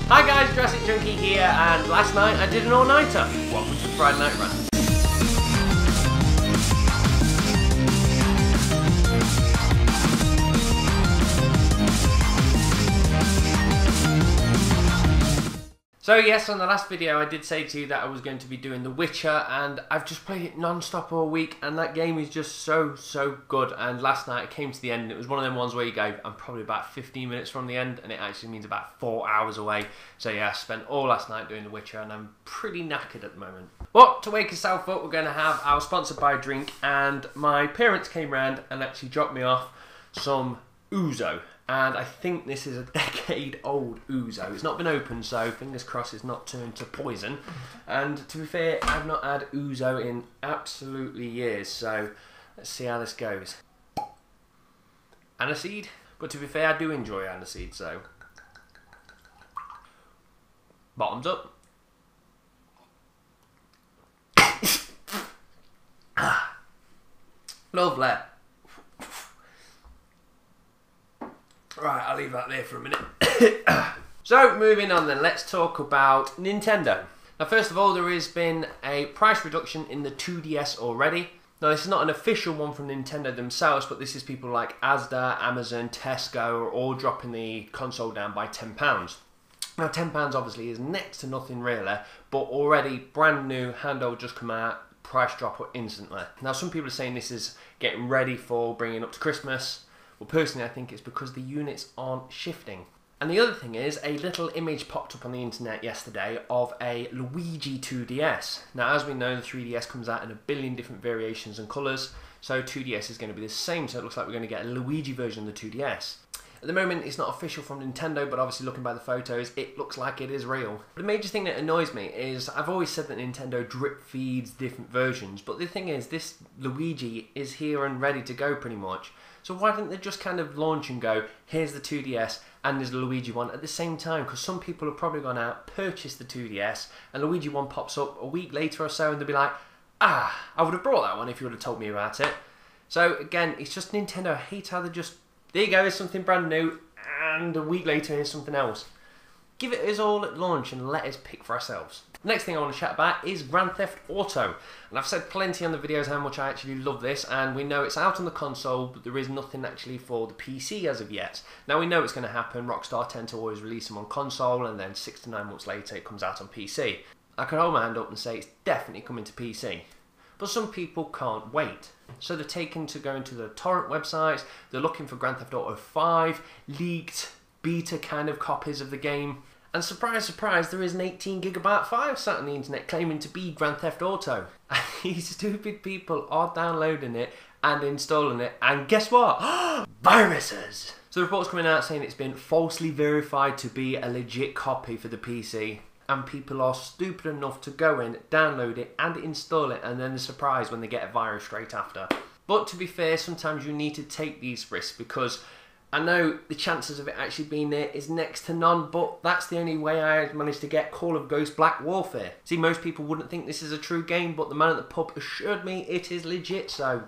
Hi guys, Jurassic Junkie here, and last night I did an all-nighter. Welcome to Friday Night Rant. So yes, on the last video I did say to you that I was going to be doing The Witcher, and I've just played it non-stop all week, and that game is just so good. And last night it came to the end, and it was one of them ones where you go, I'm probably about 15 minutes from the end, and it actually means about 4 hours away. So yeah, I spent all last night doing The Witcher, and I'm pretty knackered at the moment. But to wake yourself up, we're going to have our sponsored by drink, and my parents came round and actually dropped me off some ouzo. And I think this is a decade-old ouzo. It's not been opened, so fingers crossed it's not turned to poison. And to be fair, I've not had ouzo in absolutely years, so let's see how this goes. Aniseed, but to be fair, I do enjoy aniseed, so bottoms up. Lovely. Right, I'll leave that there for a minute. So, moving on then, let's talk about Nintendo. Now, first of all, there has been a price reduction in the 2DS already. Now, this is not an official one from Nintendo themselves, but this is people like Asda, Amazon, Tesco are all dropping the console down by £10. Now, £10 obviously is next to nothing really, but already brand new handheld just come out, price drop instantly. Now, some people are saying this is getting ready for bringing up to Christmas. Well, personally, I think it's because the units aren't shifting. And the other thing is, a little image popped up on the internet yesterday of a Luigi 2DS. Now, as we know, the 3DS comes out in a billion different variations and colours, so 2DS is going to be the same, so it looks like we're going to get a Luigi version of the 2DS. At the moment, it's not official from Nintendo, but obviously looking by the photos, it looks like it is real. The major thing that annoys me is, I've always said that Nintendo drip feeds different versions, but the thing is, this Luigi is here and ready to go pretty much. So why didn't they just kind of launch and go, here's the 2DS and there's the Luigi one at the same time? Because some people have probably gone out, purchased the 2DS, and Luigi one pops up a week later or so, and they'll be like, ah, I would have brought that one if you would have told me about it. So again, it's just Nintendo. I hate how they just, there you go, here's something brand new, and a week later here's something else. Give it us all at launch and let us pick for ourselves. Next thing I want to chat about is Grand Theft Auto. And I've said plenty on the videos how much I actually love this, and we know it's out on the console, but there is nothing actually for the PC as of yet. Now we know it's going to happen. Rockstar tend to always release them on console, and then 6 to 9 months later it comes out on PC. I can hold my hand up and say it's definitely coming to PC. But some people can't wait. So they're taken to going to the torrent websites, they're looking for Grand Theft Auto 5, leaked beta kind of copies of the game. And surprise, surprise, there is an 18GB file sat on the internet claiming to be Grand Theft Auto. And these stupid people are downloading it and installing it, and guess what? Viruses! So the report's coming out saying it's been falsely verified to be a legit copy for the PC. And people are stupid enough to go in, download it and install it, and then they're surprised when they get a virus straight after. But to be fair, sometimes you need to take these risks, because I know the chances of it actually being there is next to none, but that's the only way I managed to get Call of Ghost Black Warfare. See, most people wouldn't think this is a true game, but the man at the pub assured me it is legit, so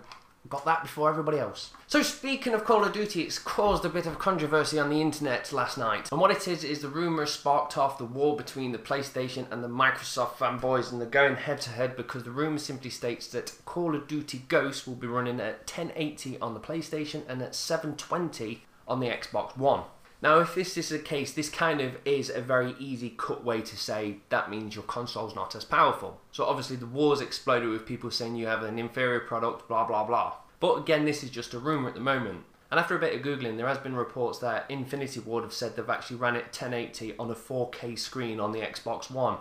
got that before everybody else. So speaking of Call of Duty, it's caused a bit of controversy on the internet last night. And what it is the rumours sparked off the war between the PlayStation and the Microsoft fanboys, and they're going head to head because the rumour simply states that Call of Duty Ghosts will be running at 1080 on the PlayStation and at 720 on the Xbox One. Now, if this is the case, this kind of is a very easy cut way to say that means your console's not as powerful. So obviously the war's exploded with people saying you have an inferior product, blah blah blah. But again, this is just a rumour at the moment. And after a bit of Googling, there has been reports that Infinity Ward have said they've actually ran it 1080 on a 4K screen on the Xbox One.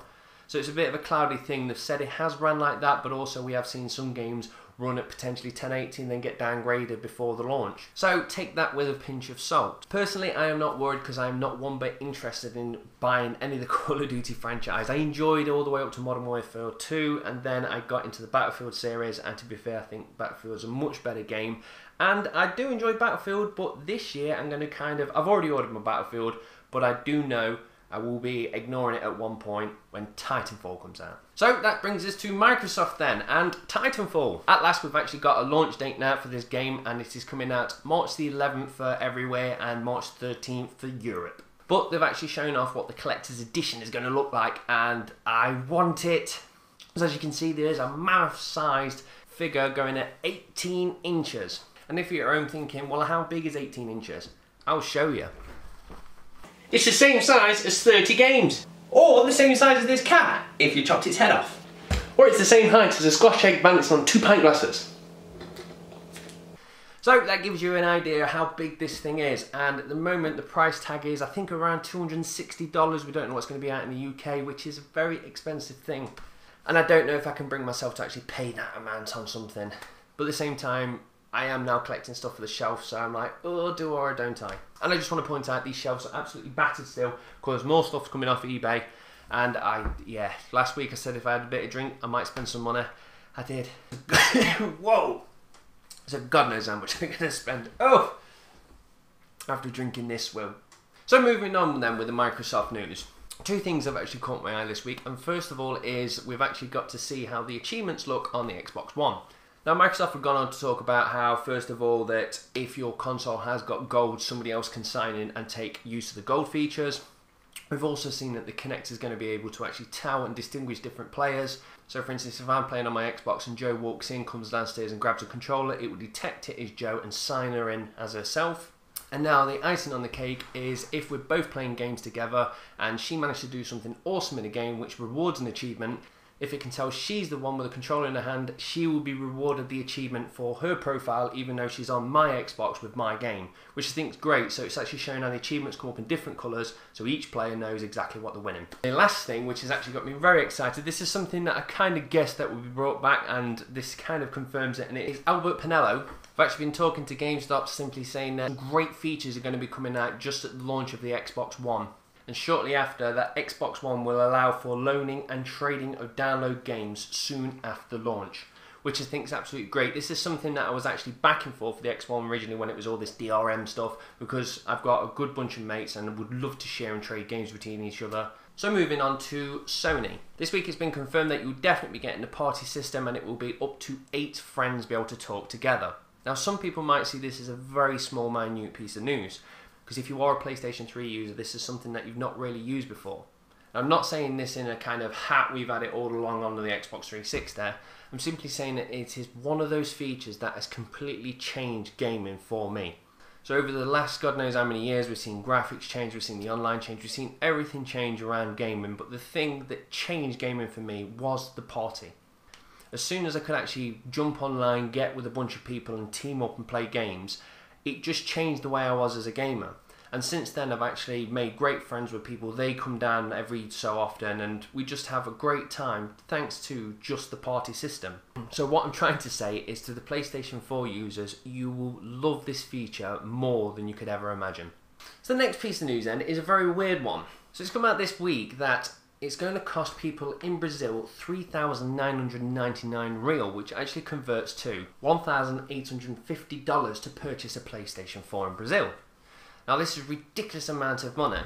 So it's a bit of a cloudy thing. They've said it has ran like that, but also we have seen some games run at potentially 1080 and then get downgraded before the launch. So take that with a pinch of salt. Personally, I am not worried because I am not one bit interested in buying any of the Call of Duty franchise. I enjoyed all the way up to Modern Warfare 2, and then I got into the Battlefield series, and to be fair, I think Battlefield is a much better game. And I do enjoy Battlefield, but this year I'm going to I've already ordered my Battlefield, but I do know I will be ignoring it at one point when Titanfall comes out. So that brings us to Microsoft then, and Titanfall. At last we've actually got a launch date now for this game, and it is coming out March the 11th for everywhere and March 13th for Europe. But they've actually shown off what the collector's edition is going to look like, and I want it. As you can see, there is a mouth-sized figure going at 18 inches. And if you're at home thinking, well, how big is 18 inches? I'll show you. It's the same size as 30 games. Or the same size as this cat, if you chopped its head off. Or it's the same height as a Scotch egg balanced on 2 pint glasses. So that gives you an idea how big this thing is, and at the moment the price tag is I think around $260. We don't know what's going to be out in the UK, which is a very expensive thing. And I don't know if I can bring myself to actually pay that amount on something. But at the same time, I am now collecting stuff for the shelf, so I'm like, oh, do or don't I? And I just want to point out these shelves are absolutely battered still, because more stuff's coming off eBay. And yeah, last week I said if I had a bit of drink, I might spend some money. I did. Whoa! So God knows how much I'm going to spend. Oh! After drinking this will. So moving on then with the Microsoft news. 2 things have actually caught my eye this week. And first of all is we've actually got to see how the achievements look on the Xbox One. Now Microsoft have gone on to talk about how, first of all, that if your console has got gold, somebody else can sign in and take use of the gold features. We've also seen that the Kinect is going to be able to actually tell and distinguish different players. So for instance, if I'm playing on my Xbox and Joe walks in, comes downstairs and grabs a controller, it will detect it as Joe and sign her in as herself. And now the icing on the cake is if we're both playing games together and she managed to do something awesome in a game which rewards an achievement, if it can tell she's the one with a controller in her hand, she will be rewarded the achievement for her profile even though she's on my Xbox with my game, which I think is great. So it's actually showing how the achievements come up in different colours, so each player knows exactly what they're winning. The last thing, which has actually got me very excited, this is something that I kind of guessed that would be brought back, and this kind of confirms it, and it is Albert Pinello. I've actually been talking to GameStop, simply saying that great features are going to be coming out just at the launch of the Xbox One. And shortly after, that Xbox One will allow for loaning and trading of download games soon after launch, which I think is absolutely great. This is something that I was actually backing for the X1 originally when it was all this DRM stuff, because I've got a good bunch of mates and would love to share and trade games between each other. So moving on to Sony. This week it's been confirmed that you'll definitely be getting the party system, and it will be up to 8 friends be able to talk together. Now some people might see this as a very small, minute piece of news, because if you are a PlayStation 3 user, this is something that you've not really used before. Now, I'm not saying this in a kind of hat, we've had it all along on the Xbox 360. I'm simply saying that it is one of those features that has completely changed gaming for me. So over the last God knows how many years, we've seen graphics change, we've seen the online change, we've seen everything change around gaming, but the thing that changed gaming for me was the party. As soon as I could actually jump online, get with a bunch of people and team up and play games, it just changed the way I was as a gamer. And since then I've actually made great friends with people. They come down every so often and we just have a great time thanks to just the party system. So what I'm trying to say is, to the PlayStation 4 users, you will love this feature more than you could ever imagine. So the next piece of news then is a very weird one. So it's come out this week that it's going to cost people in Brazil 3,999 real, which actually converts to $1,850 to purchase a PlayStation 4 in Brazil. Now this is a ridiculous amount of money.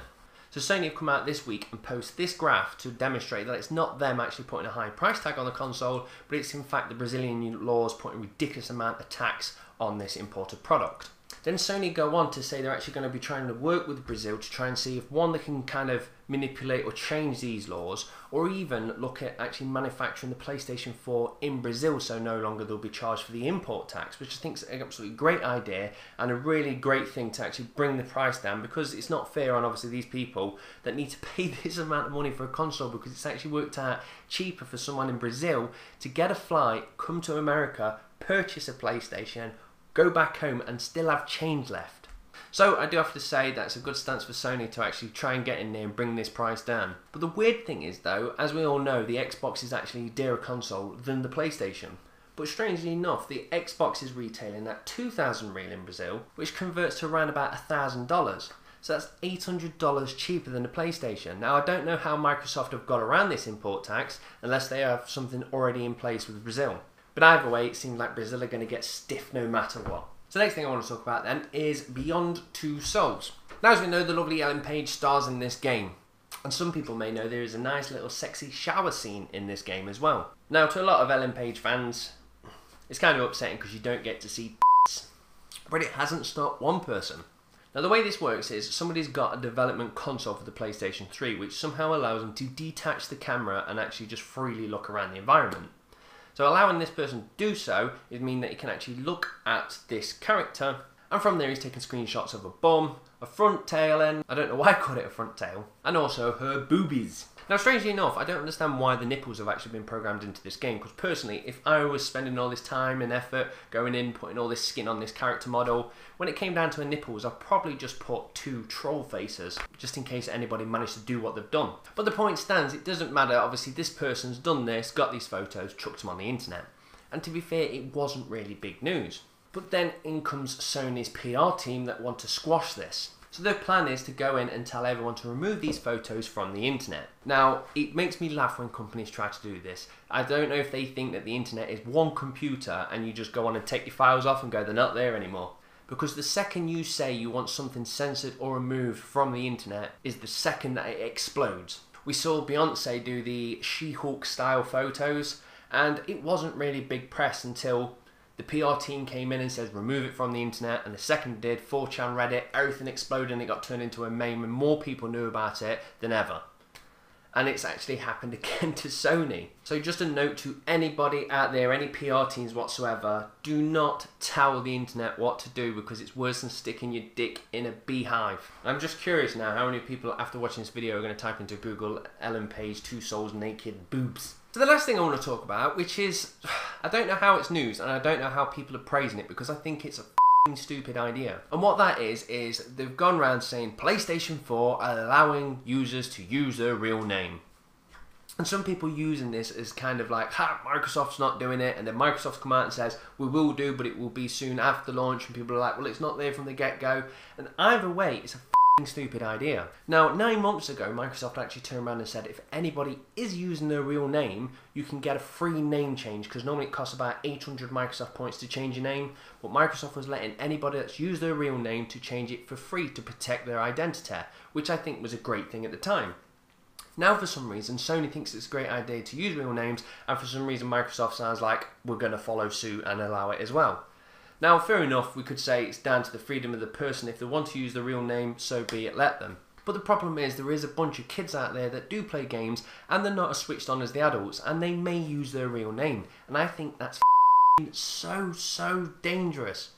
So Sony have come out this week and post this graph to demonstrate that it's not them actually putting a high price tag on the console, but it's in fact the Brazilian laws putting a ridiculous amount of tax on this imported product. Then Sony go on to say they're actually going to be trying to work with Brazil to try and see if, one, they can kind of manipulate or change these laws, or even look at actually manufacturing the PlayStation 4 in Brazil, so no longer they'll be charged for the import tax, which I think is an absolutely great idea and a really great thing to actually bring the price down, because it's not fair on obviously these people that need to pay this amount of money for a console, because it's actually worked out cheaper for someone in Brazil to get a flight, come to America, purchase a PlayStation, go back home and still have change left. So I do have to say that's a good stance for Sony to actually try and get in there and bring this price down. But the weird thing is though, as we all know, the Xbox is actually a dearer console than the PlayStation. But strangely enough, the Xbox is retailing at 2,000 real in Brazil, which converts to around about $1,000. So that's $800 cheaper than the PlayStation. Now I don't know how Microsoft have got around this import tax, unless they have something already in place with Brazil. But either way, it seems like Brazil are going to get stiff no matter what. So the next thing I want to talk about then is Beyond Two Souls. Now, as we know, the lovely Ellen Page stars in this game. And some people may know there is a nice little sexy shower scene in this game as well. Now, to a lot of Ellen Page fans, it's kind of upsetting because you don't get to see but it hasn't stopped one person. Now the way this works is somebody's got a development console for the PlayStation 3 which somehow allows them to detach the camera and actually just freely look around the environment. So allowing this person to do so would mean that he can actually look at this character, and from there he's taking screenshots of a bum, a front tail end, I don't know why I called it a front tail, and also her boobies. Now strangely enough, I don't understand why the nipples have actually been programmed into this game, because personally, if I was spending all this time and effort going in, putting all this skin on this character model, when it came down to her nipples, I'd probably just put 2 troll faces, just in case anybody managed to do what they've done. But the point stands, it doesn't matter, obviously this person's done this, got these photos, chucked them on the internet. And to be fair, it wasn't really big news. But then in comes Sony's PR team that want to squash this. So their plan is to go in and tell everyone to remove these photos from the internet. Now, it makes me laugh when companies try to do this. I don't know if they think that the internet is one computer and you just go on and take your files off and go, they're not there anymore. Because the second you say you want something censored or removed from the internet is the second that it explodes. We saw Beyonce do the She-Hulk style photos, and it wasn't really big press until the PR team came in and said remove it from the internet, and the second it did, 4chan, Reddit, everything exploded and it got turned into a meme and more people knew about it than ever. And it's actually happened again to Sony. So just a note to anybody out there, any PR teams whatsoever, do not tell the internet what to do, because it's worse than sticking your dick in a beehive. I'm just curious now how many people after watching this video are going to type into Google Ellen Page 2 souls naked boobs. So the last thing I want to talk about, which is, I don't know how it's news and I don't know how people are praising it, because I think it's a stupid idea. And what that is they've gone around saying PlayStation 4 allowing users to use their real name. And some people using this as kind of like, ha, Microsoft's not doing it, and then Microsoft come out and says, we will do, but it will be soon after launch, and people are like, well, it's not there from the get-go. And either way, it's a stupid idea. Now, 9 months ago, Microsoft actually turned around and said if anybody is using their real name, you can get a free name change, because normally it costs about 800 Microsoft points to change your name, but Microsoft was letting anybody that's used their real name to change it for free to protect their identity, which I think was a great thing at the time. Now for some reason, Sony thinks it's a great idea to use real names, and for some reason Microsoft sounds like we're going to follow suit and allow it as well. Now, fair enough, we could say it's down to the freedom of the person. If they want to use the real name, so be it, let them. But the problem is there is a bunch of kids out there that do play games and they're not as switched on as the adults, and they may use their real name. And I think that's so dangerous.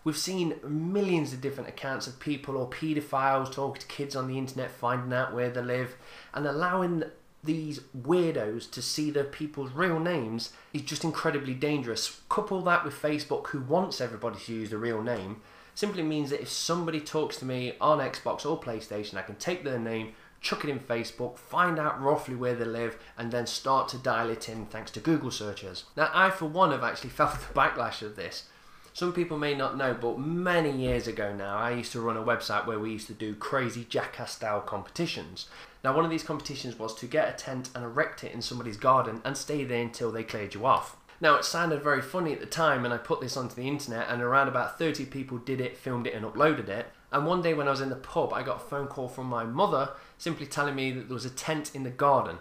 We've seen millions of different accounts of people or paedophiles talking to kids on the internet, finding out where they live, and allowing these weirdos to see their people's real names is just incredibly dangerous. Couple that with Facebook, who wants everybody to use the real name, simply means that if somebody talks to me on Xbox or PlayStation, I can take their name, chuck it in Facebook, find out roughly where they live, and then start to dial it in thanks to Google searches. Now, I for one have actually felt the backlash of this. Some people may not know, but many years ago now, I used to run a website where we used to do crazy jackass style competitions. Now, one of these competitions was to get a tent and erect it in somebody's garden and stay there until they cleared you off. Now, it sounded very funny at the time, and I put this onto the internet, and around about 30 people did it, filmed it and uploaded it. And one day when I was in the pub, I got a phone call from my mother simply telling me that there was a tent in the garden.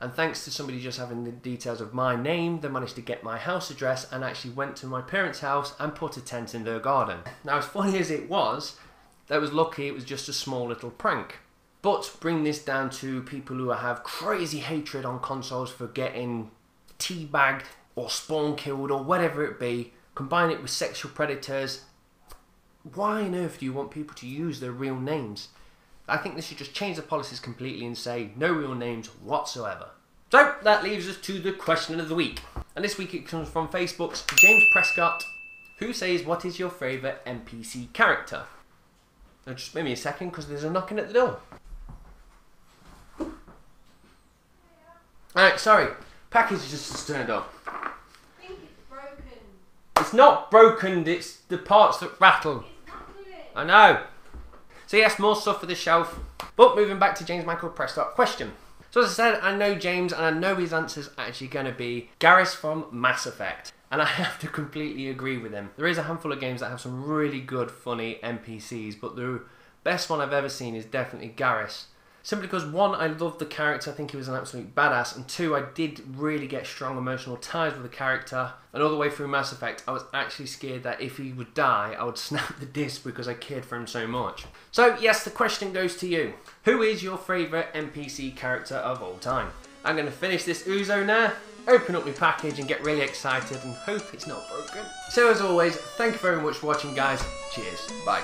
And thanks to somebody just having the details of my name, they managed to get my house address and actually went to my parents' house and put a tent in their garden. Now, as funny as it was, that was lucky it was just a small little prank. But bring this down to people who have crazy hatred on consoles for getting teabagged or spawn killed or whatever it be, combine it with sexual predators. Why on earth do you want people to use their real names? I think they should just change the policies completely and say no real names whatsoever. So that leaves us to the question of the week. And this week it comes from Facebook's James Prescott, who says, what is your favourite NPC character? Now just give me a second because there's a knocking at the door. Alright, sorry. Package just turned up. I think it's broken. It's not broken, it's the parts that rattle. It's rattling. I know. So yes, more stuff for the shelf. But moving back to James Michael Prescott question. So as I said, I know James and I know his answer's actually going to be Garrus from Mass Effect. And I have to completely agree with him. There is a handful of games that have some really good, funny NPCs, but the best one I've ever seen is definitely Garrus. Simply because, one, I loved the character, I think he was an absolute badass, and two, I did really get strong emotional ties with the character. And all the way through Mass Effect, I was actually scared that if he would die, I would snap the disc because I cared for him so much. So yes, the question goes to you. Who is your favourite NPC character of all time? I'm going to finish this Ouzo now, open up my package and get really excited and hope it's not broken. So as always, thank you very much for watching, guys. Cheers. Bye.